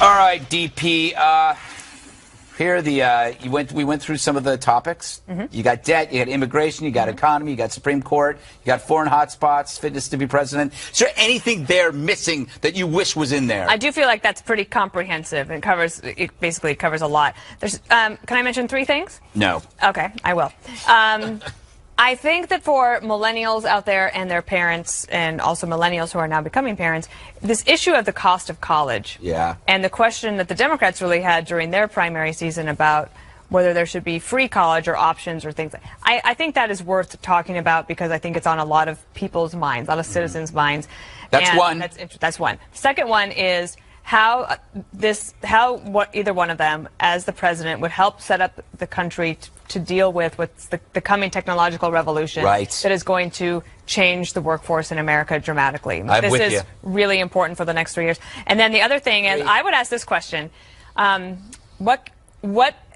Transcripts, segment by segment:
All right, DP. Here we went through some of the topics. You got debt, you got immigration, you got economy, you got Supreme Court, you got foreign hotspots, fitness to be president. Is there anything there missing that you wish was in there? I do feel like that's pretty comprehensive and it basically covers a lot. There's can I mention 3 things? No. Okay, I will. I think that for millennials out there and their parents, and also millennials who are now becoming parents, this issue of the cost of college, and the question that the Democrats really had during their primary season about whether there should be free college or options or things. I think that is worth talking about because I think it's on a lot of people's minds, a lot of citizens' minds. That's one. That's one. Second one is how either one of them, as the president, would help set up the country to deal with what's the coming technological revolution that is going to change the workforce in America dramatically. This is really important for the next 3 years. And then the other thing is, I would ask this question: what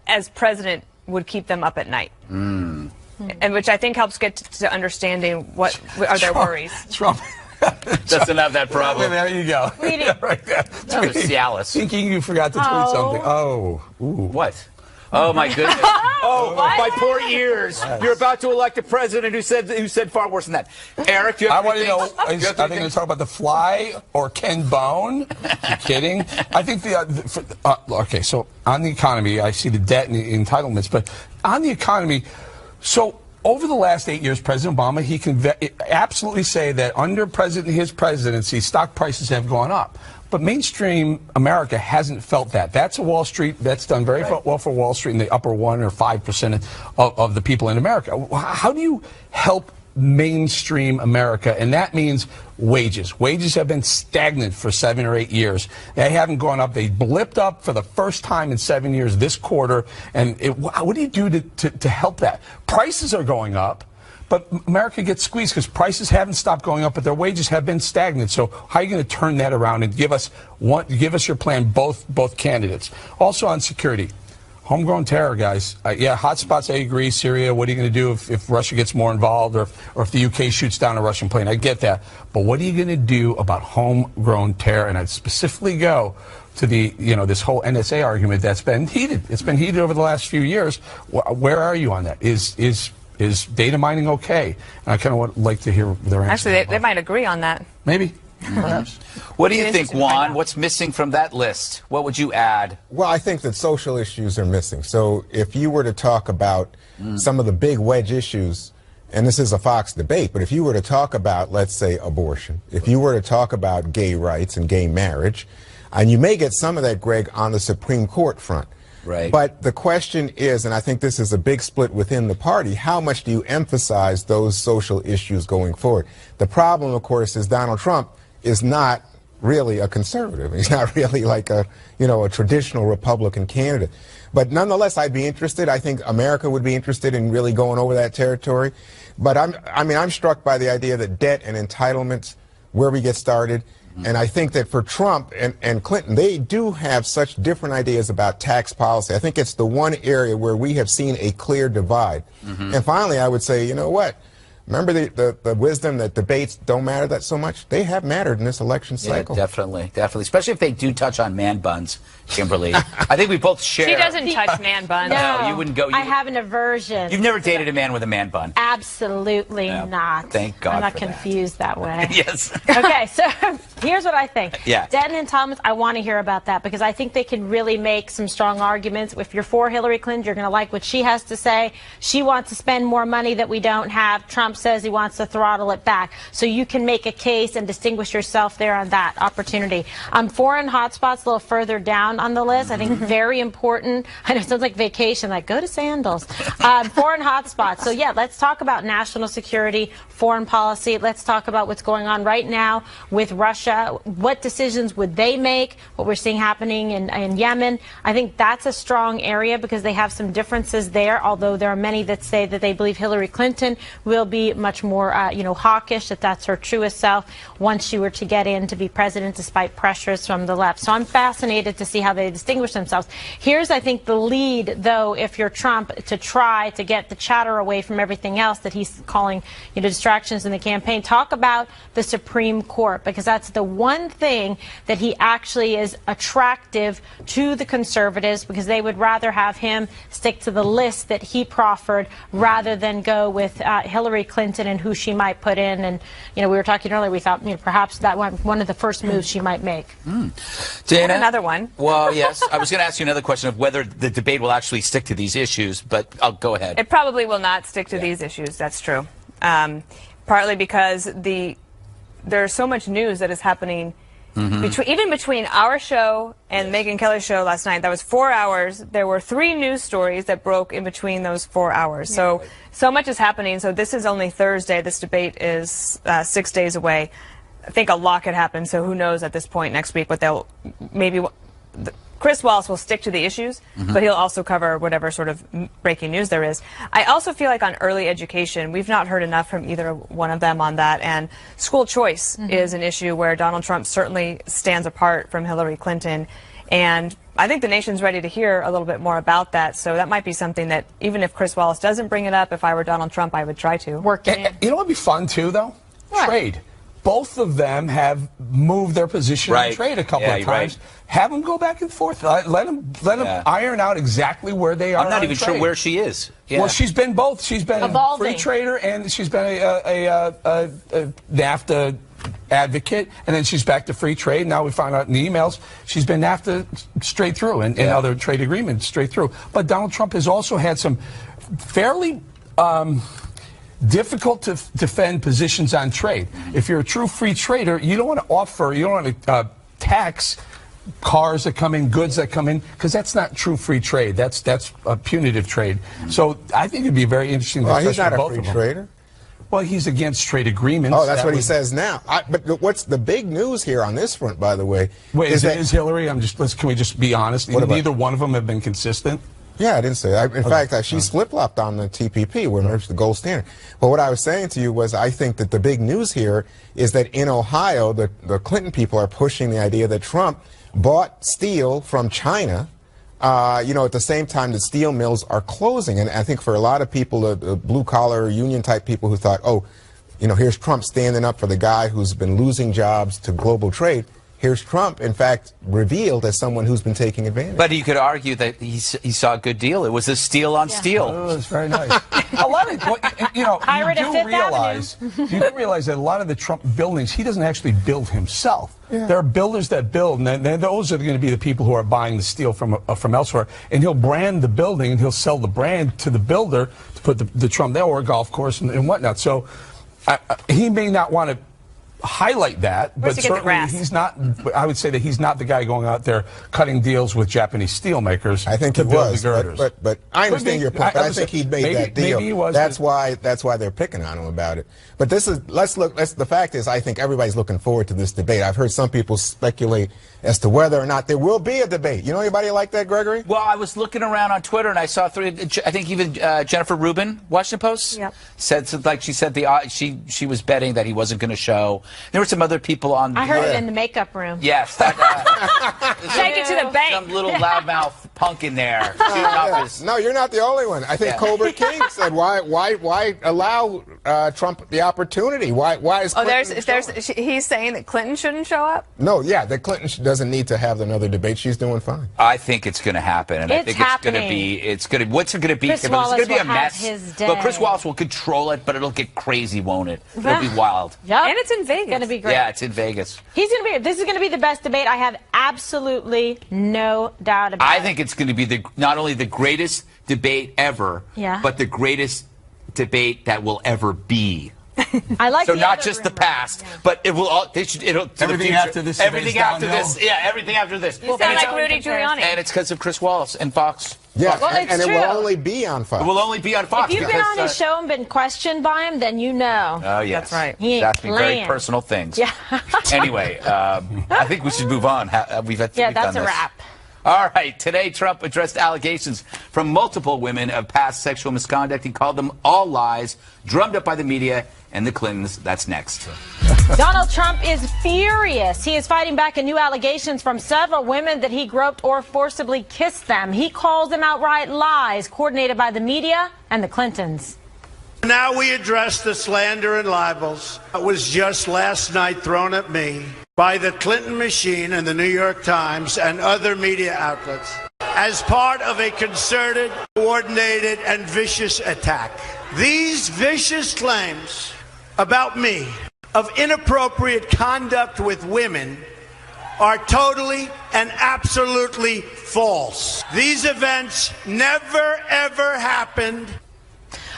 as president would keep them up at night? And which I think helps get to understanding what are their worries. Trump doesn't have that problem. There you go. Yeah, right there. Cialis. Thinking you forgot to tweet something. Oh. Ooh. What? Oh my goodness! My poor ears! Yes. You're about to elect a president who said far worse than that. Eric, I want to know. Are they going to talk about The Fly or Ken Bone? You kidding? I think okay. So on the economy, I see the debt and the entitlements, but on the economy, so. Over the last 8 years, President Obama, he can absolutely say that under his presidency, stock prices have gone up. But mainstream America hasn't felt that. That's Wall Street. That's done very well for Wall Street in the upper 1 or 5% of the people in America. How do you help mainstream America? And that means wages. Wages have been stagnant for 7 or 8 years. They haven't gone up. They blipped up for the first time in 7 years this quarter. And what do you do to help that? Prices are going up, but America gets squeezed because prices haven't stopped going up, but their wages have been stagnant. So how are you going to turn that around and give us your plan, both candidates? Also on security. Homegrown terror, guys. Yeah, hotspots, I agree. Syria, what are you going to do if Russia gets more involved or if the UK shoots down a Russian plane? I get that. But what are you going to do about homegrown terror? And I'd specifically go to this whole NSA argument that's been heated. It's been heated over the last few years. Where are you on that? Is data mining okay? And I kind of would like to hear their answer. Actually, they might agree on that. Maybe. What do you think, Juan? What's missing from that list? What would you add? Well, I think that social issues are missing. So if you were to talk about some of the big wedge issues, and this is a Fox debate, but if you were to talk about, let's say, abortion, if you were to talk about gay rights and gay marriage, and you may get some of that, Greg, on the Supreme Court front. Right. But the question is, and I think this is a big split within the party, how much do you emphasize those social issues going forward? The problem, of course, is Donald Trump is not really a conservative. He's not really like a traditional Republican candidate. But nonetheless, I'd be interested. I think America would be interested in really going over that territory. But I'm struck by the idea that debt and entitlements, where we get started. And I think that for Trump and Clinton, they do have such different ideas about tax policy. I think it's the one area where we have seen a clear divide. And finally, I would say, you know what? Remember the wisdom that debates don't matter that so much? They have mattered in this election cycle. Yeah, definitely. Especially if they do touch on man buns, Kimberly. I think we both share. She doesn't touch man buns. No, you wouldn't go. I have an aversion. You've never dated a man with a man bun? Absolutely not. Thank God I'm not for confused that way. Yes. Okay, so here's what I think. Yeah. Debt and entitlements, I want to hear about that because I think they can really make some strong arguments. If you're for Hillary Clinton, you're going to like what she has to say. She wants to spend more money that we don't have. Trump says he wants to throttle it back. So you can make a case and distinguish yourself there on that opportunity. Foreign hotspots a little further down on the list. I think very important. I know it sounds like vacation, like go to Sandals. Foreign hotspots. So yeah, let's talk about national security, foreign policy. Let's talk about what's going on right now with Russia. What decisions would they make? What we're seeing happening in Yemen. I think that's a strong area because they have some differences there, although there are many that say that they believe Hillary Clinton will be be much more, hawkish, that's her truest self once she were to get in to be president, despite pressures from the left. So I'm fascinated to see how they distinguish themselves. Here's, I think, the lead, though, if you're Trump, to try to get the chatter away from everything else that he's calling, distractions in the campaign. Talk about the Supreme Court, because that's the one thing that he actually is attractive to the conservatives, because they would rather have him stick to the list that he proffered rather than go with Hillary Clinton and who she might put in. And, we were talking earlier, we thought, perhaps that one of the first moves she might make. Dana? Another one. Well, yes. I was going to ask you another question of whether the debate will actually stick to these issues, but I'll go ahead. It probably will not stick to these issues. That's true. Partly because there's so much news that is happening even between our show and Megyn Kelly's show last night. That was 4 hours. There were 3 news stories that broke in between those 4 hours. So much is happening. So this is only Thursday. This debate is 6 days away. I think a lot could happen. So who knows at this point next week what they'll maybe. Chris Wallace will stick to the issues, but he'll also cover whatever sort of breaking news there is. I also feel like on early education, we've not heard enough from either one of them on that. And school choice is an issue where Donald Trump certainly stands apart from Hillary Clinton. And I think the nation's ready to hear a little bit more about that. So that might be something that, even if Chris Wallace doesn't bring it up, if I were Donald Trump, I would try to. Work it in. You know what would be fun, too, though? What? Trade. Both of them have moved their position in trade a couple of times. Right. Have them go back and forth. Let them iron out exactly where they are. I'm not even trade. sure where she is. Well, she's been both. She's been a free trader, and she's been a NAFTA advocate, and then she's back to free trade. Now we found out in the emails she's been NAFTA straight through and other trade agreements straight through. But Donald Trump has also had some fairly difficult to defend positions on trade. If you're a true free trader, you don't want to tax cars that come in, goods that come in, because that's not true free trade. That's a punitive trade. So I think it'd be very interesting. Well, he's not a free trader. Well, he's against trade agreements. Oh, that's what he says now. But what's the big news here on this front, by the way? Wait, is Hillary? Can we just be honest? Neither one of them have been consistent. Yeah, I didn't say that. In fact, she's flip-flopped on the TPP, where it's the gold standard. But what I was saying to you was I think that the big news here is that in Ohio, the Clinton people are pushing the idea that Trump bought steel from China, at the same time that steel mills are closing. And I think for a lot of people, the blue-collar union-type people who thought, here's Trump standing up for the guy who's been losing jobs to global trade. Here's Trump, in fact, revealed as someone who's been taking advantage. But you could argue that he saw a good deal. It was a steal on steel. Oh, that's very nice. A lot of, you do realize that a lot of the Trump buildings, he doesn't actually build himself. Yeah. There are builders that build, and those are going to be the people who are buying the steel from elsewhere. And he'll brand the building, and he'll sell the brand to the builder to put the Trump there, or a golf course and whatnot. So he may not want to highlight that, but certainly he's not. I would say that he's not the guy going out there cutting deals with Japanese steel makers. I think to he build was, the girders. But I understand your point. I think he'd made that deal. Maybe he was. That's why they're picking on him about it. But the fact is, I think everybody's looking forward to this debate. I've heard some people speculate as to whether or not there will be a debate. You know anybody like that, Gregory? Well, I was looking around on Twitter and I saw I think even Jennifer Rubin, Washington Post, said like she said she was betting that he wasn't going to show. There were some other people on. I heard it in the makeup room. Yes. Take it to the bank. Some little loudmouth punk in there. No, you're not the only one. I think Cobra King said, why allow Trump the opportunity? Why is Clinton he's saying that Clinton shouldn't show up? No, that Clinton doesn't need to have another debate. She's doing fine. I think it's going to happen, and I think it's going to be. What's it going to be? Chris it's going to be a mess. Well, Chris Wallace will control it, but it'll get crazy, won't it? It'll be wild. Yep. And it's in Vegas. It's going to be great. Yeah, it's in Vegas. This is going to be the best debate. I have absolutely no doubt about it. I think it's going to be not only the greatest debate ever, but the greatest debate that will ever be. I like so not just the past, but it will all. It'll everything after this. Everything after this. Yeah, everything after this. You sound like Rudy Giuliani. And it's because of Chris Wallace and Fox. Yeah, well, and it will only be on Fox. It will only be on Fox. If you've been on his show and been questioned by him, then you know. Oh, yes. That's right. He ain't asking playing. very personal things. Yeah. Anyway, I think we should move on. We've had that's a wrap. All right. Today, Trump addressed allegations from multiple women of past sexual misconduct. He called them all lies, drummed up by the media and the Clintons. That's next. Donald Trump is furious. He is fighting back at new allegations from several women that he groped or forcibly kissed them. He calls them outright lies coordinated by the media and the Clintons. Now we address the slander and libels that was just last night thrown at me by the Clinton machine and the New York Times and other media outlets as part of a concerted, coordinated, and vicious attack. These vicious claims about me of inappropriate conduct with women are totally and absolutely false. These events never, ever happened.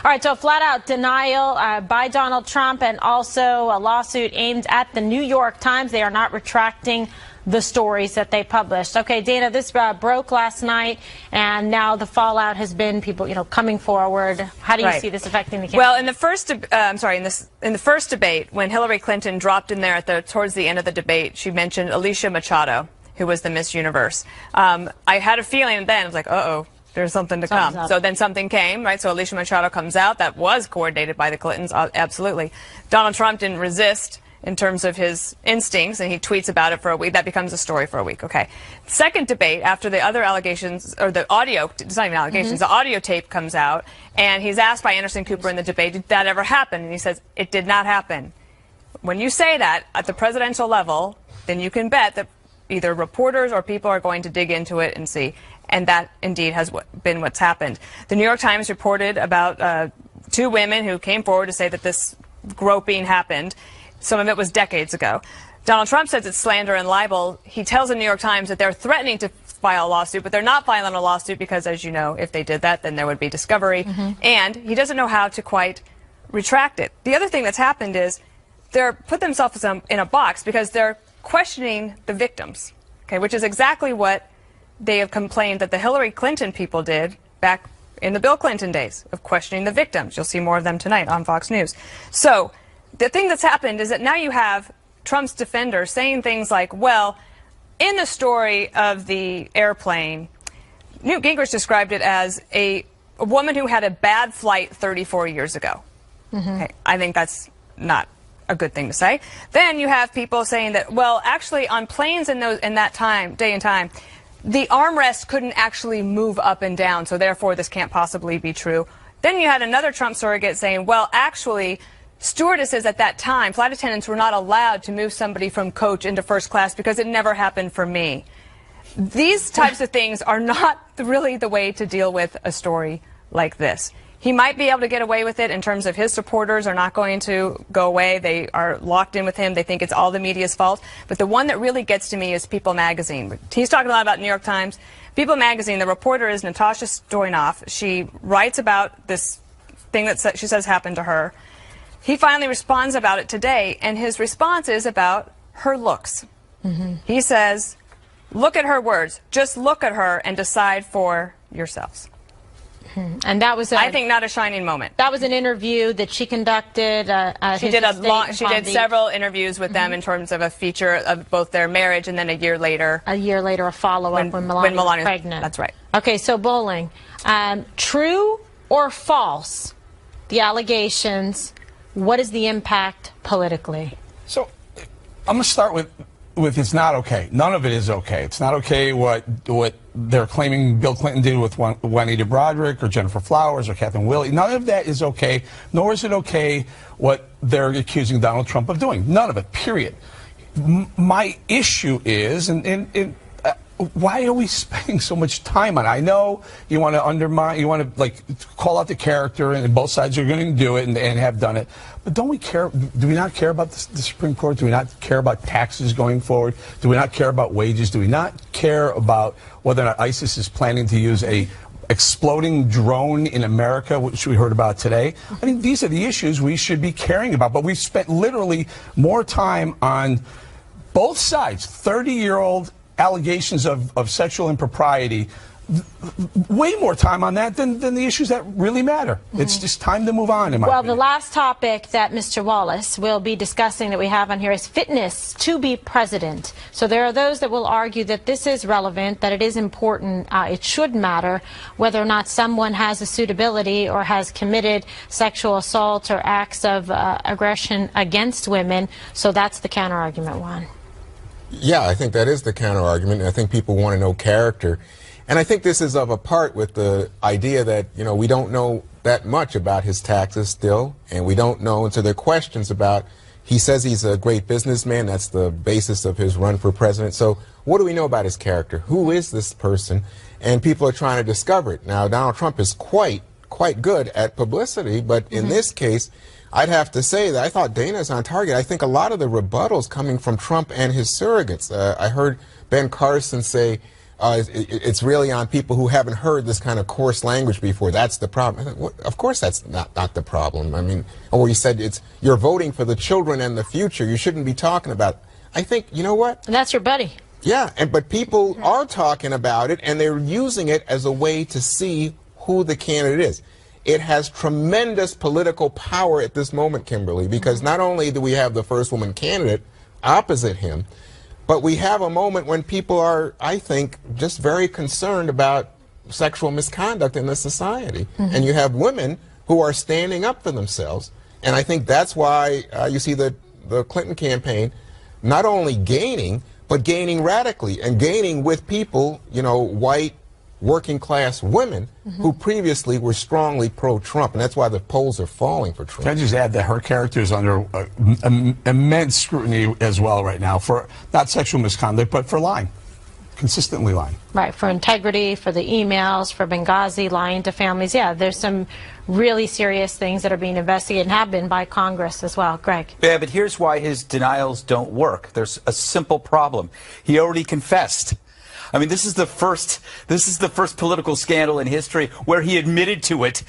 All right, so flat-out denial by Donald Trump and also a lawsuit aimed at the New York Times. They are not retracting the stories that they published. Okay, Dana, this broke last night, and now the fallout has been people, coming forward. How do you see this affecting the campaign? Well, in the first, in the first debate, when Hillary Clinton dropped in there towards the end of the debate, she mentioned Alicia Machado, who was the Miss Universe. I had a feeling then, I was like, uh-oh. There's something to come. So then something came, right? So Alicia Machado comes out. That was coordinated by the Clintons, absolutely. Donald Trump didn't resist in terms of his instincts, and he tweets about it for a week. That becomes a story for a week, okay. Second debate, after the other allegations, or the audio, it's not even allegations, the audio tape comes out, and he's asked by Anderson Cooper in the debate, did that ever happen? And he says, it did not happen. When you say that at the presidential level, then you can bet that either reporters or people are going to dig into it and see. And that indeed has been what's happened. The New York Times reported about 2 women who came forward to say that this groping happened. Some of it was decades ago. Donald Trump says it's slander and libel. He tells the New York Times that they're threatening to file a lawsuit, but they're not filing a lawsuit because, as you know, if they did that, then there would be discovery. And he doesn't know how to quite retract it. The other thing that's happened is they're put themselves in a box because they're questioning the victims, okay, which is exactly what they have complained that the Hillary Clinton people did back in the Bill Clinton days of questioning the victims. You'll see more of them tonight on Fox News. So the thing that's happened is that now you have Trump's defender saying things like, well, in the story of the airplane, Newt Gingrich described it as a woman who had a bad flight 34 years ago. Okay, I think that's not a good thing to say. Then you have people saying that, well, actually on planes in that day and time, the armrest couldn't actually move up and down, so therefore this can't possibly be true. Then you had another Trump surrogate saying, well, actually, stewardesses at that time, flight attendants, were not allowed to move somebody from coach into first class because it never happened for me. These types of things are not really the way to deal with a story like this. He might be able to get away with it in terms of his supporters are not going to go away. They are locked in with him. They think it's all the media's fault. But the one that really gets to me is People Magazine. He's talking a lot about New York Times. People Magazine, the reporter is Natasha Stoynoff. She writes about this thing that she says happened to her. He finally responds about it today, and his response is about her looks. He says, look at her words. Just look at her and decide for yourselves. And that was, I think, not a shining moment. That was an interview that she conducted. She did several interviews with them in terms of a feature of both their marriage, and then a year later, a follow-up when Melania was pregnant. That's right. Okay, so Bowling, true or false, the allegations? What is the impact politically? So I'm going to start with it's not okay. None of it is okay. It's not okay what they're claiming Bill Clinton did with Juanita Broderick or Jennifer Flowers or Catherine Willey. None of that is okay, nor is it okay what they're accusing Donald Trump of doing. None of it, period. My issue is, why are we spending so much time on it? I know you want to undermine, you want to call out the character, and both sides are going to do it and have done it. But don't we care? Do we not care about the Supreme Court? Do we not care about taxes going forward? Do we not care about wages? Do we not care about whether or not ISIS is planning to use a exploding drone in America, which we heard about today? I mean, these are the issues we should be caring about. But we've spent literally more time on both sides, 30-year-old allegations of sexual impropriety, way more time on that than the issues that really matter. It's just time to move on, in my opinion. The last topic that Mr. Wallace will be discussing that we have on here is fitness to be president. So there are those that will argue that this is relevant, that it is important, it should matter whether or not someone has a suitability or has committed sexual assault or acts of aggression against women. So that's the counter-argument, Juan. Yeah, I think that is the counter-argument. I think people want to know character. And I think this is of a part with the idea that, you know, we don't know that much about his taxes still, and we don't know, and so there are questions about, he says he's a great businessman, that's the basis of his run for president, so what do we know about his character? Who is this person? And people are trying to discover it. Now, Donald Trump is quite good at publicity, but in this case, I'd have to say that I thought Dana's on target. I think a lot of the rebuttals coming from Trump and his surrogates. I heard Ben Carson say, it's really on people who haven't heard this kind of coarse language before. That's the problem. I thought, well, of course that's not the problem. I mean, or he said you're voting for the children and the future. You shouldn't be talking about it. I think, you know what? And that's your buddy. Yeah, but people are talking about it, and they're using it as a way to see who the candidate is. It has tremendous political power at this moment, Kimberly, because not only do we have the first woman candidate opposite him, but we have a moment when people are, I think, just very concerned about sexual misconduct in the society. And you have women who are standing up for themselves. And I think that's why you see the Clinton campaign not only gaining, but gaining radically and gaining with people, you know, white, working class women who previously were strongly pro-Trump, and that's why the polls are falling for Trump. Can I just add that her character is under immense scrutiny as well right now for not sexual misconduct, but for lying, consistently lying. Right, for integrity, for the emails, for Benghazi, lying to families. Yeah, there's some really serious things that are being investigated and have been by Congress as well. Greg. Yeah, but here's why his denials don't work. There's a simple problem. He already confessed. I mean, this is the first political scandal in history where he admitted to it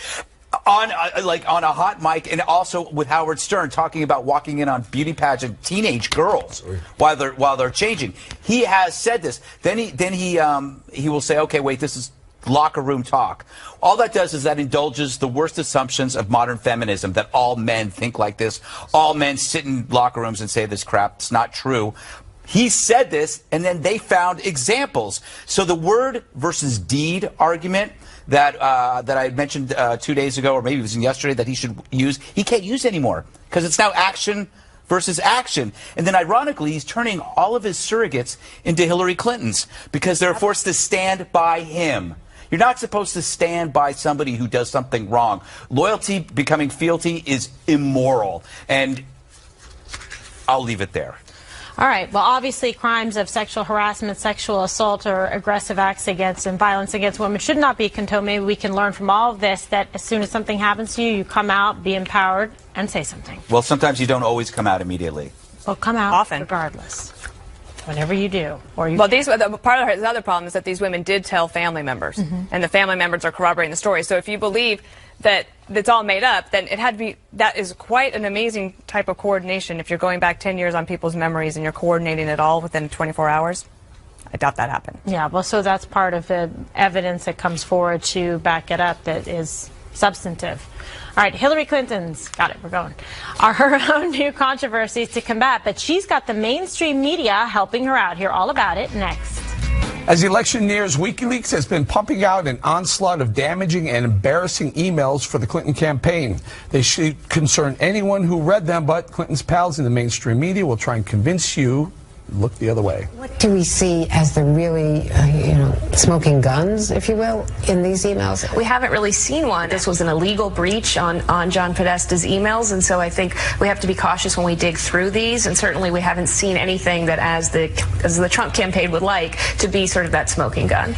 on a hot mic, and also with Howard Stern talking about walking in on beauty pageant teenage girls while they're changing. He has said this. Then he will say, okay, wait, this is locker room talk. All that does is that indulges the worst assumptions of modern feminism, that all men think like this, all men sit in locker rooms and say this crap. It's not true. He said this, and then they found examples. So the word versus deed argument that I mentioned 2 days ago, or maybe it was yesterday, that he should use, he can't use anymore because it's now action versus action. And then ironically, he's turning all of his surrogates into Hillary Clintons because they're forced to stand by him. You're not supposed to stand by somebody who does something wrong. Loyalty becoming fealty is immoral. And I'll leave it there. All right. Well, obviously, crimes of sexual harassment, sexual assault, or aggressive acts against and violence against women should not be condoned. Maybe we can learn from all of this that as soon as something happens to you, you come out, be empowered, and say something. Well, sometimes you don't always come out immediately. Well, come out often, regardless. Whenever you do, or you. Well, part of the other problem is that these women did tell family members, and the family members are corroborating the story. So if you believe that it's all made up, then it had to be. That is quite an amazing type of coordination. If you're going back 10 years on people's memories and you're coordinating it all within 24 hours, I doubt that happened. Yeah. Well, so that's part of the evidence that comes forward to back it up that is substantive. All right, Hillary Clinton's got it. We're going. Are her own new controversies to combat, but she's got the mainstream media helping her out. Hear all about it next. As the election nears, WikiLeaks has been pumping out an onslaught of damaging and embarrassing emails for the Clinton campaign. They should concern anyone who read them, but Clinton's pals in the mainstream media will try and convince you look the other way. What do we see as the really, smoking guns, if you will, in these emails? We haven't really seen one. This was an illegal breach on John Podesta's emails, and so I think we have to be cautious when we dig through these, and certainly we haven't seen anything that as the Trump campaign would like to be sort of that smoking gun.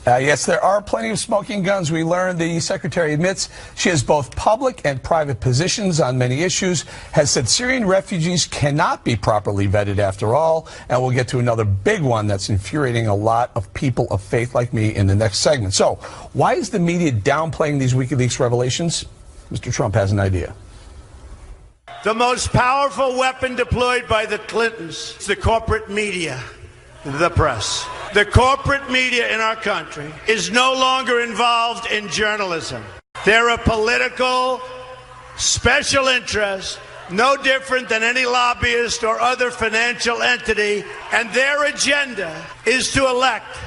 Yes, there are plenty of smoking guns. We learned the secretary admits she has both public and private positions on many issues, has said Syrian refugees cannot be properly vetted after all, and we'll get to another big one that's infuriating a lot of people of faith like me in the next segment. So, why is the media downplaying these WikiLeaks revelations? Mr. Trump has an idea. The most powerful weapon deployed by the Clintons is the corporate media, the press. The corporate media in our country is no longer involved in journalism. They're a political special interest, no different than any lobbyist or other financial entity, and their agenda is to elect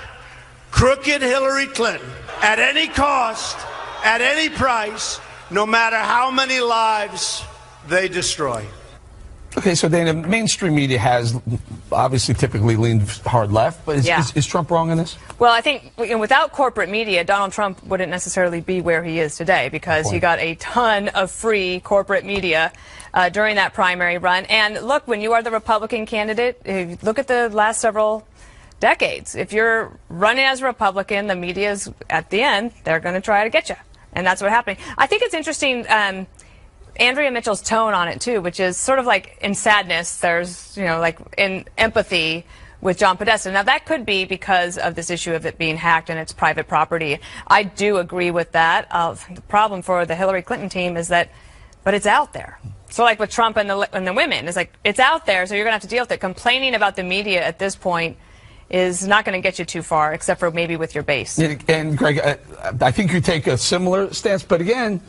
crooked Hillary Clinton at any cost, at any price, no matter how many lives they destroy. Okay, so Dana, mainstream media has obviously typically leaned hard left, but is Trump wrong in this? Well, I think without corporate media, Donald Trump wouldn't necessarily be where he is today because he got a ton of free corporate media during that primary run. And look, when you are the Republican candidate, look at the last several decades. If you're running as a Republican, the media's at the end, they're going to try to get you. And that's what's happening. I think it's interesting, Andrea Mitchell's tone on it, too, which is sort of like in sadness, there's, like in empathy with John Podesta. Now, that could be because of this issue of it being hacked and it's private property. I do agree with that. The problem for the Hillary Clinton team is that, but it's out there. So like with Trump and the women, it's like, it's out there, so you're going to have to deal with it. Complaining about the media at this point is not going to get you too far, except for maybe with your base. And Greg, I think you take a similar stance, but again,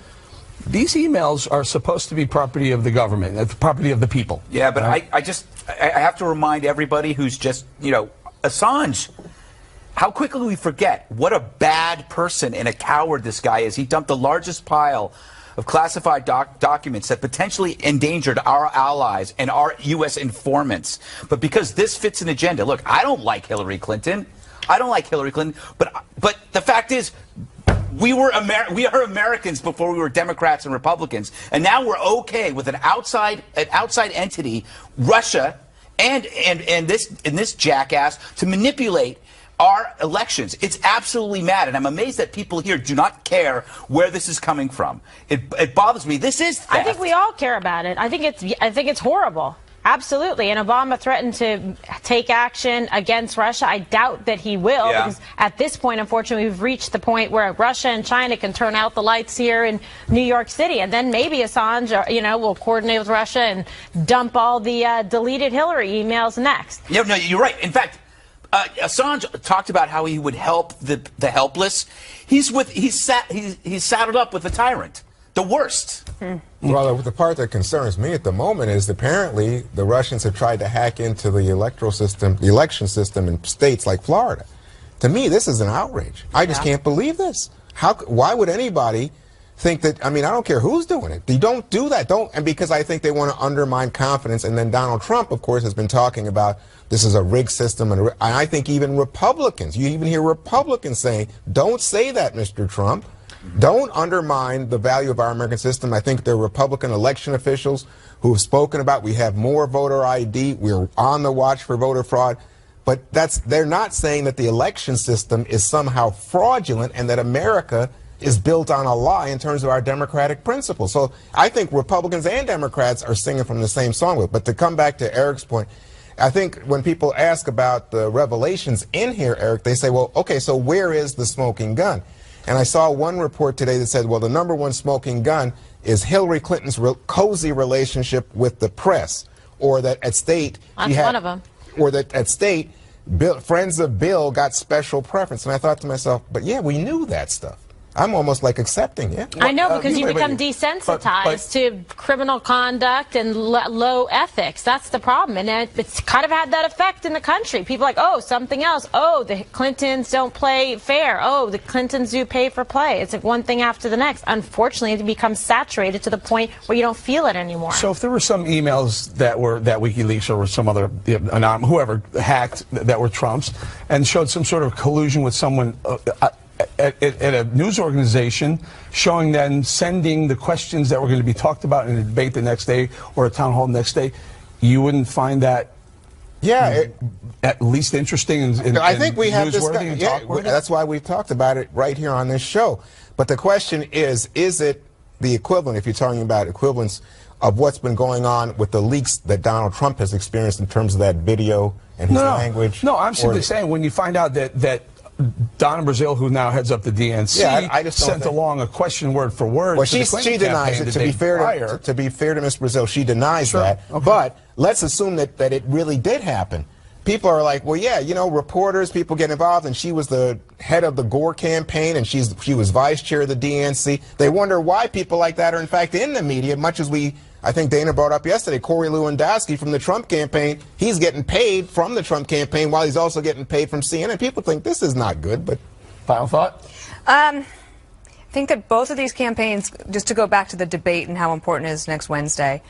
these emails are supposed to be property of the government, the property of the people. Yeah, but right? I have to remind everybody who's just, Assange, how quickly we forget what a bad person and a coward this guy is. He dumped the largest pile of classified documents that potentially endangered our allies and our U.S. informants. But because this fits an agenda, look, I don't like Hillary Clinton. But the fact is, we are Americans before we were Democrats and Republicans, and now we're okay with an outside entity, Russia, and this jackass to manipulate our elections. It's absolutely mad, and I'm amazed that people here do not care where this is coming from. It bothers me. This is theft. I think we all care about it. I think it's horrible. Absolutely. And Obama threatened to take action against Russia. I doubt that he will, because at this point, unfortunately, we've reached the point where Russia and China can turn out the lights here in New York City. And then maybe Assange, will coordinate with Russia and dump all the deleted Hillary emails next. Yeah, no, you're right. In fact, Assange talked about how he would help the helpless. He's saddled up with a tyrant. The worst. Well, the part that concerns me at the moment is apparently the Russians have tried to hack into the election system in states like Florida. To me, this is an outrage. I just can't believe this. Why would anybody think that? I mean, I don't care who's doing it. You don't do that. And because I think they want to undermine confidence. And then Donald Trump, of course, has been talking about this is a rigged system. And I think even Republicans, you even hear Republicans saying, don't say that, Mr. Trump. Don't undermine the value of our American system. I think there are Republican election officials who have spoken about we have more voter ID. We're on the watch for voter fraud. But they're not saying that the election system is somehow fraudulent and that America is built on a lie in terms of our democratic principles. So I think Republicans and Democrats are singing from the same song. But to come back to Eric's point, I think when people ask about the revelations in here, Eric, they say, well, okay, so where is the smoking gun? And I saw one report today that said, well, the #1 smoking gun is Hillary Clinton's cozy relationship with the press, or that at State, that's one of them, or that at State, friends of Bill got special preference. And I thought to myself, but yeah, we knew that stuff. I'm almost like accepting it. I know, because you become desensitized to criminal conduct and low ethics. That's the problem. And it's kind of had that effect in the country. People are like, oh, something else. Oh, the Clintons don't play fair. Oh, the Clintons do pay for play. It's like one thing after the next. Unfortunately, it becomes saturated to the point where you don't feel it anymore. So if there were some emails that WikiLeaks or some other, whoever hacked that were Trump's and showed some sort of collusion with someone at a news organization, sending the questions that were going to be talked about in a debate the next day or a town hall the next day, you wouldn't find that at least interesting and I think we have discussed. Yeah, that's why we've talked about it right here on this show. But the question is it the equivalent, if you're talking about equivalence, of what's been going on with the leaks that Donald Trump has experienced in terms of that video and his language? No, I'm simply saying when you find out that Donna Brazile, who now heads up the DNC, I just sent along a question word for word. Well, she denies it. To be fair to Ms. Brazile, she denies that. Okay. But let's assume that it really did happen. people are like, well, yeah, you know, reporters, people get involved, and she was the head of the Gore campaign, and she was vice chair of the DNC. They wonder why people like that are, in fact, in the media, much as I think Dana brought up yesterday, Corey Lewandowski from the Trump campaign, he's getting paid from the Trump campaign while he's also getting paid from CNN. People think this is not good, but final thought? I think that both of these campaigns, just to go back to the debate and how important it is next Wednesday,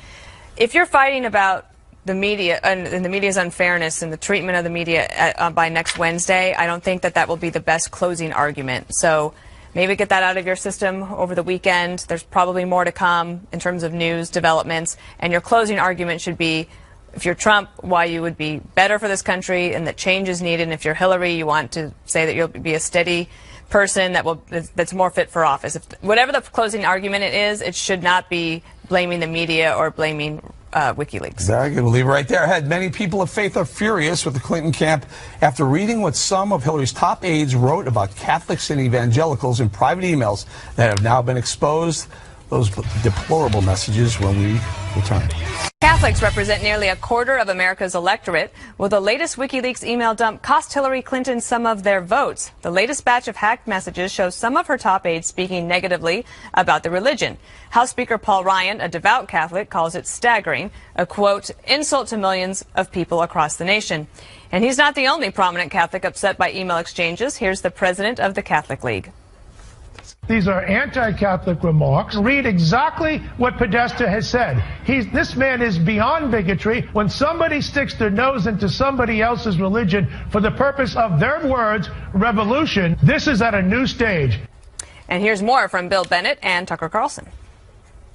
if you're fighting about the media and the media's unfairness and the treatment of the media by next Wednesday, I don't think that that will be the best closing argument. So maybe get that out of your system over the weekend. There's probably more to come in terms of news developments. And your closing argument should be, if you're Trump, why you would be better for this country and that change is needed. And if you're Hillary, you want to say that you'll be a steady person that's more fit for office. Whatever the closing argument it is, it should not be blaming the media or blaming WikiLeaks. Very good. We'll leave it right there. Ahead, many people of faith are furious with the Clinton camp after reading what some of Hillary's top aides wrote about Catholics and evangelicals in private emails that have now been exposed. Those deplorable messages when we return. Catholics represent nearly a quarter of America's electorate. Will the latest WikiLeaks email dump cost Hillary Clinton some of their votes? The latest batch of hacked messages shows some of her top aides speaking negatively about the religion. House Speaker Paul Ryan, a devout Catholic, calls it staggering, a, quote, insult to millions of people across the nation. And he's not the only prominent Catholic upset by email exchanges. Here's the president of the Catholic League. These are anti-Catholic remarks. Read exactly what Podesta has said. This man is beyond bigotry. When somebody sticks their nose into somebody else's religion for the purpose of their words, revolution, this is at a new stage. And here's more from Bill Bennett and Tucker Carlson.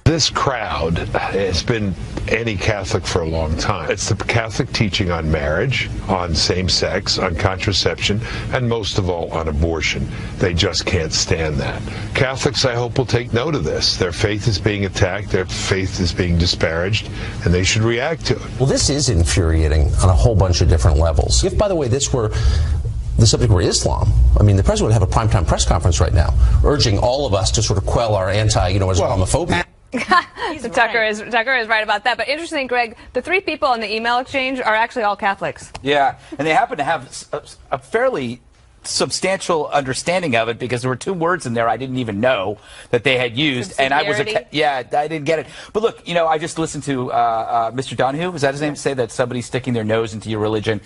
This crowd has been anti-Catholic for a long time. It's the Catholic teaching on marriage, on same-sex, on contraception, and most of all on abortion. They just can't stand that. Catholics, I hope, will take note of this. Their faith is being attacked, their faith is being disparaged, and they should react to it. Well, this is infuriating on a whole bunch of different levels. If, by the way, the subject were Islam, I mean, the president would have a primetime press conference right now, urging all of us to sort of quell our Islamophobia. So Tucker is right about that. But interesting, Greg, the three people in the email exchange are actually all Catholics. Yeah, and they happen to have a fairly substantial understanding of it because there were two words in there I didn't even know that they had used, and I didn't get it. But look, you know, I just listened to Mr. Donahue, is that his name, say that somebody's sticking their nose into your religion.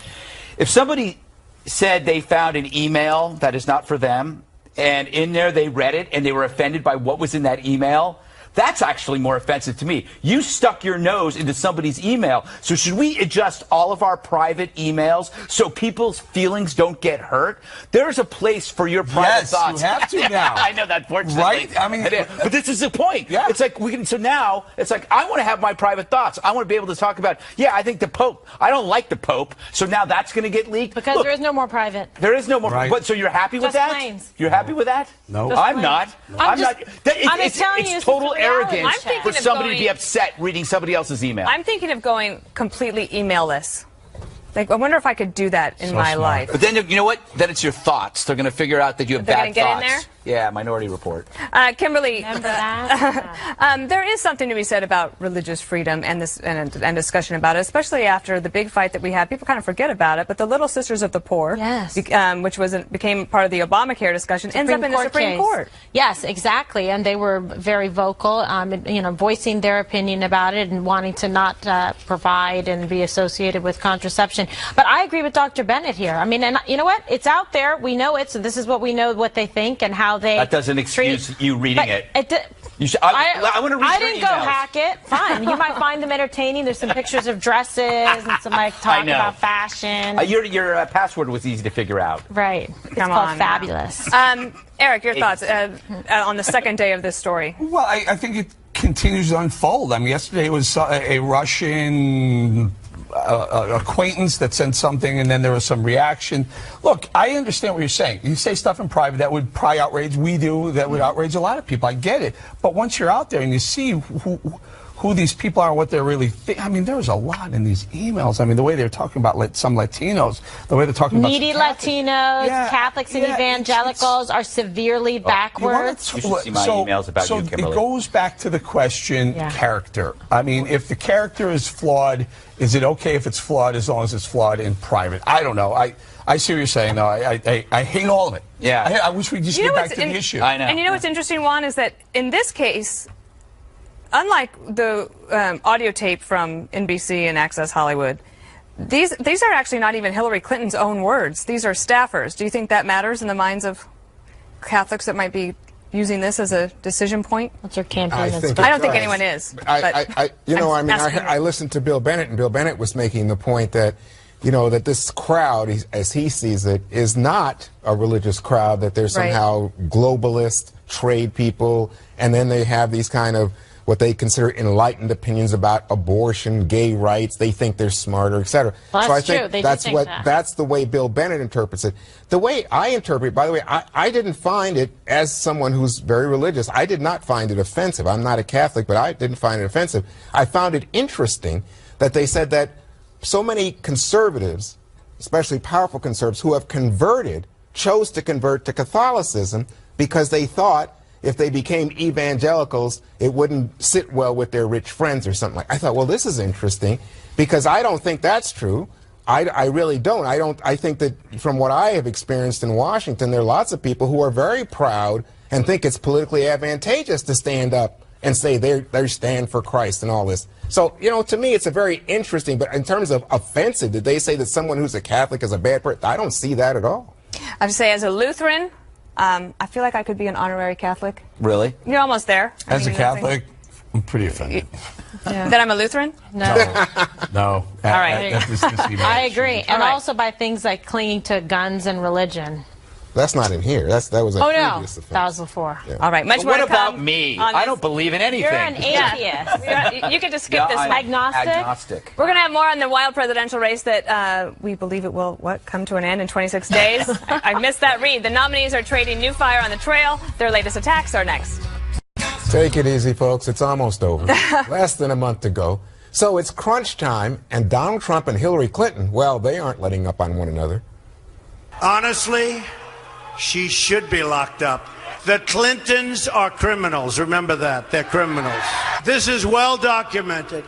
If somebody said they found an email that is not for them, and in there they read it and they were offended by what was in that email, that's actually more offensive to me. You stuck your nose into somebody's email. So should we adjust all of our private emails so people's feelings don't get hurt? There's a place for your private thoughts. Yes, you have to now. I know that, fortunately. Right? I mean, but this is the point. Yeah. It's like so now it's like I want to have my private thoughts. I want to be able to talk about, I think the Pope. I don't like the Pope. So now that's going to get leaked. Because Look, there is no more private. There is no more. Right. But so you're happy with that? Planes. You're happy with that? No. I'm not. I'm not. It's total arrogance I'm thinking for somebody to be upset reading somebody else's email. I'm thinking of going completely emailless. Like, I wonder if I could do that in my life. But then, you know what? Then it's your thoughts. They're going to figure out that you have bad thoughts. They're going to get in there? Yeah, Minority Report. Kimberly, Remember that? there is something to be said about religious freedom and discussion about it, especially after the big fight that we had. People kind of forget about it, but the Little Sisters of the Poor, yes, which became part of the Obamacare discussion, ends up in the Supreme Court. Yes, exactly, and they were very vocal, voicing their opinion about it and wanting to not provide and be associated with contraception. But I agree with Dr. Bennett here. I mean, and you know what? It's out there. We know it, so this is what we know, what they think and how they. That doesn't excuse you reading it. You should, I want to read I didn't go hack it. Fine. You might find them entertaining. There's some pictures of dresses and some talk about fashion. Your password was easy to figure out. Right. It's called Fabulous. Eric, your thoughts on the second day of this story? Well, I think it continues to unfold. I mean, yesterday it was a Russian acquaintance that sent something, and then there was some reaction. Look, I understand what you're saying. You say stuff in private that would probably outrage, that would outrage a lot of people. I get it. But once you're out there and you see who these people are and what they're really thinking. I mean, there was a lot in these emails. I mean, the way they're talking about some Latinos, the way they're talking about needy Latinos, Catholics and evangelicals are severely backwards. You should see my emails about you, Kimberly. It goes back to the question, character. I mean, if the character is flawed, is it okay if it's flawed as long as it's flawed in private? I don't know. I see what you're saying, though. I hate all of it. Yeah. I wish we'd just get back to the issue. I know. And you know what's interesting, Juan, is that in this case, unlike the audio tape from NBC and Access Hollywood, these are actually not even Hillary Clinton's own words. These are staffers. Do you think that matters in the minds of Catholics that might be using this as a decision point? What's her campaign? I don't think anyone is. I listened to Bill Bennett, and Bill Bennett was making the point that, that this crowd, as he sees it, is not a religious crowd, that they're somehow globalist, trade people, and then they have these kind of what they consider enlightened opinions about abortion, gay rights. They think they're smarter, etc. Well, so I think that's the way Bill Bennett interprets it. The way I interpret it, by the way, I didn't find it, as someone who's very religious, I did not find it offensive. I'm not a Catholic, but I didn't find it offensive. I found it interesting that they said that so many conservatives, especially powerful conservatives, who have chose to convert to Catholicism because they thought if they became evangelicals, it wouldn't sit well with their rich friends or something like that. I thought, well, this is interesting, because I don't think that's true. I really don't. I think that from what I have experienced in Washington, there are lots of people who are very proud and think it's politically advantageous to stand up and say they stand for Christ and all this. So, to me, it's a very interesting, but in terms of offensive, did they say that someone who's a Catholic is a bad person? I don't see that at all. I have to say, as a Lutheran, I feel like I could be an honorary Catholic. Really? You're almost there. As a Catholic, I'm pretty offended. That I'm a Lutheran? No. No. All right. I agree. And also by things like clinging to guns and religion. That's not in here. That was a previous offense. That was before. Yeah. All right, much more to come. What about me? I don't believe in anything. You're an atheist. You can just skip this one. Agnostic? We're going to have more on the wild presidential race that we believe it will, come to an end in 26 days. I missed that read. The nominees are trading new fire on the trail. Their latest attacks are next. Take it easy, folks. It's almost over. Less than a month to go. So it's crunch time, and Donald Trump and Hillary Clinton, well, they aren't letting up on one another. Honestly, she should be locked up. The Clintons are criminals. Remember that. They're criminals. This is well documented.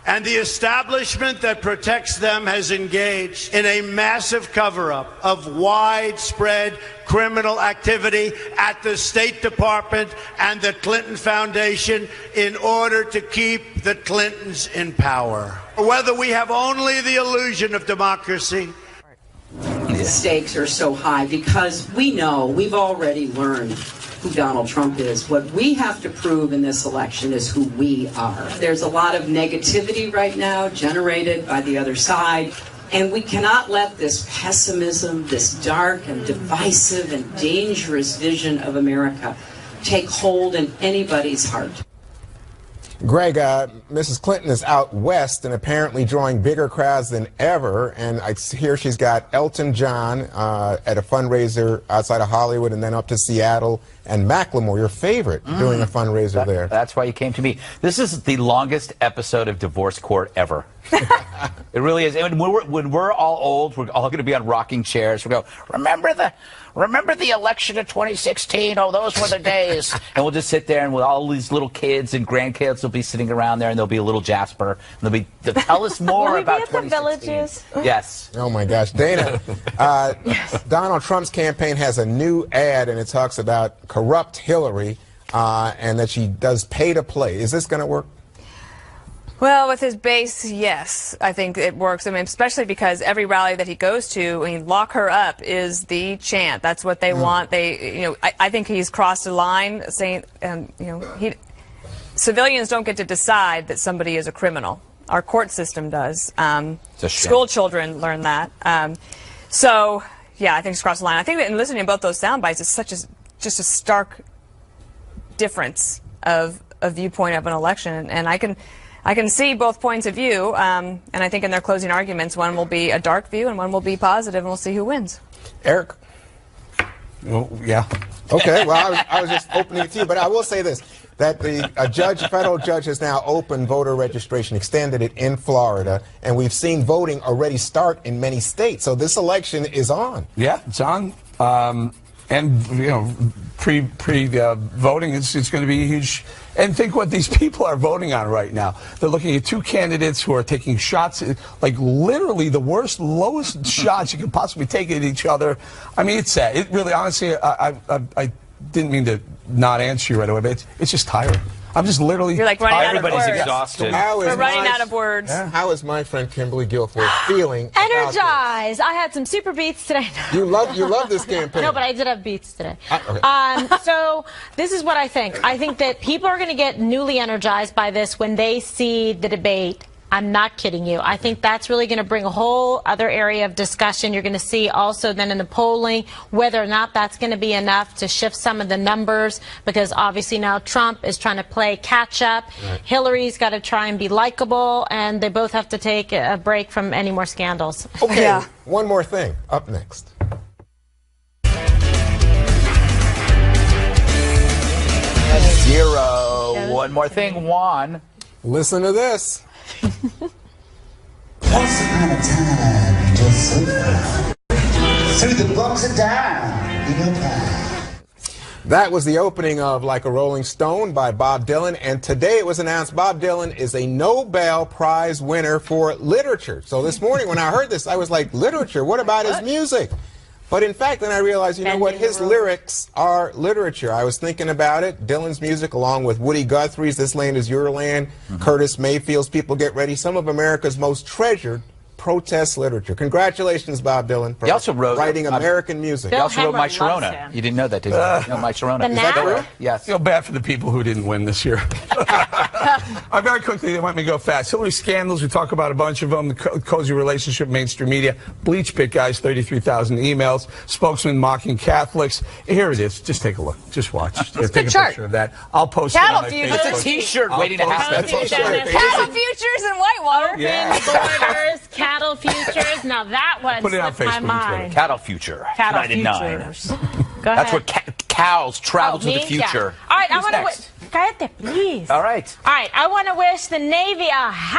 And the establishment that protects them has engaged in a massive cover-up of widespread criminal activity at the State Department and the Clinton Foundation in order to keep the Clintons in power. Whether we have only the illusion of democracy. The stakes are so high because we've already learned who Donald Trump is. What we have to prove in this election is who we are. There's a lot of negativity right now generated by the other side, and we cannot let this pessimism, this dark and divisive and dangerous vision of America take hold in anybody's heart. Greg, Mrs. Clinton is out west and apparently drawing bigger crowds than ever. And I hear she's got Elton John at a fundraiser outside of Hollywood, and then up to Seattle, and Macklemore, your favorite, doing a fundraiser there. That's why you came to me. This is the longest episode of Divorce Court ever. It really is. And when we're all old, we're all going to be on rocking chairs. We go, remember the election of 2016? Oh, those were the days. And we'll just sit there, and with all these little kids and grandkids will be sitting around there, and there'll be a little Jasper, and they'll tell us more about 2016. The villages? Yes. Oh my gosh, Dana. Donald Trump's campaign has a new ad, and it talks about corrupt Hillary, and that she does pay to play. Is this going to work? Well, with his base, yes, I think it works. I mean, especially because every rally that he goes to, I mean, lock her up is the chant. That's what they want. I think he's crossed a line, saying, civilians don't get to decide that somebody is a criminal. Our court system does. School children learn that. So, yeah, I think he's crossed the line. I think that in listening to both those sound bites, it's just a stark difference of a viewpoint of an election, and I can see both points of view, and I think in their closing arguments, one will be a dark view and one will be positive, and we'll see who wins. Eric? Well, yeah. Okay, well, I was just opening it to you, but I will say this. that a federal judge has now opened voter registration, extended it in Florida, and we've seen voting already start in many states. So this election is on. Yeah, it's on. And, you know, pre-voting, it's going to be huge. And think what these people are voting on right now. They're looking at two candidates who are taking shots, like literally the worst, lowest shots you could possibly take at each other. I mean, it's sad. It really, honestly, I didn't mean to not answer you right away, but it's just tiring. I'm just literally You're like running out of Everybody's words. exhausted. We're running out of words. Yeah. How is my friend Kimberly Guilford feeling? Energized. I had some super beats today. You love this campaign. No, but I did have beats today. Okay. So this is what I think. I think that people are going to get newly energized by this when they see the debate. I'm not kidding you. I think that's really going to bring a whole other area of discussion. You're going to see also then in the polling whether or not that's going to be enough to shift some of the numbers, because obviously now Trump is trying to play catch up. Right. Hillary's got to try and be likable, and they both have to take a break from any more scandals. Okay, yeah. One more thing up next. Zero. One more thing, Juan. Listen to this. Once upon a time, just so far, through the bumps of down in your pie. That was the opening of Like a Rolling Stone by Bob Dylan, and today it was announced Bob Dylan is a Nobel Prize winner for literature. So this morning when I heard this, I was like, literature? What about his music? But in fact, then I realized, you know what, his lyrics are literature. I was thinking about it. Dylan's music, along with Woody Guthrie's This Land Is Your Land, Curtis Mayfield's People Get Ready, some of America's most treasured protest literature. Congratulations, Bob Dylan, for writing American music. He also wrote My Sharona. You didn't know that, did you? No, My Sharona. Is that true? Yes. Feel bad for the people who didn't win this year. Very quickly, they want me to go fast. Hillary scandals, we talk about a bunch of them. The cozy relationship, mainstream media. Bleach Pit guys, 33,000 emails. Spokesman mocking Catholics. Here it is. Just take a look. Just watch. Take a picture of that. I'll post it on my Facebook. It's a T-shirt waiting to happen. Cattle Futures in Whitewater. Yeah. Borders, cattle futures. Now that one Put it on slipped my Facebook. mind. Cattle Future. Cattle 99. futures. Go ahead. That's where cows travel to the me? future. Yeah. All right, I want to. Cállate, please. All right. All right, I want to wish the Navy a happy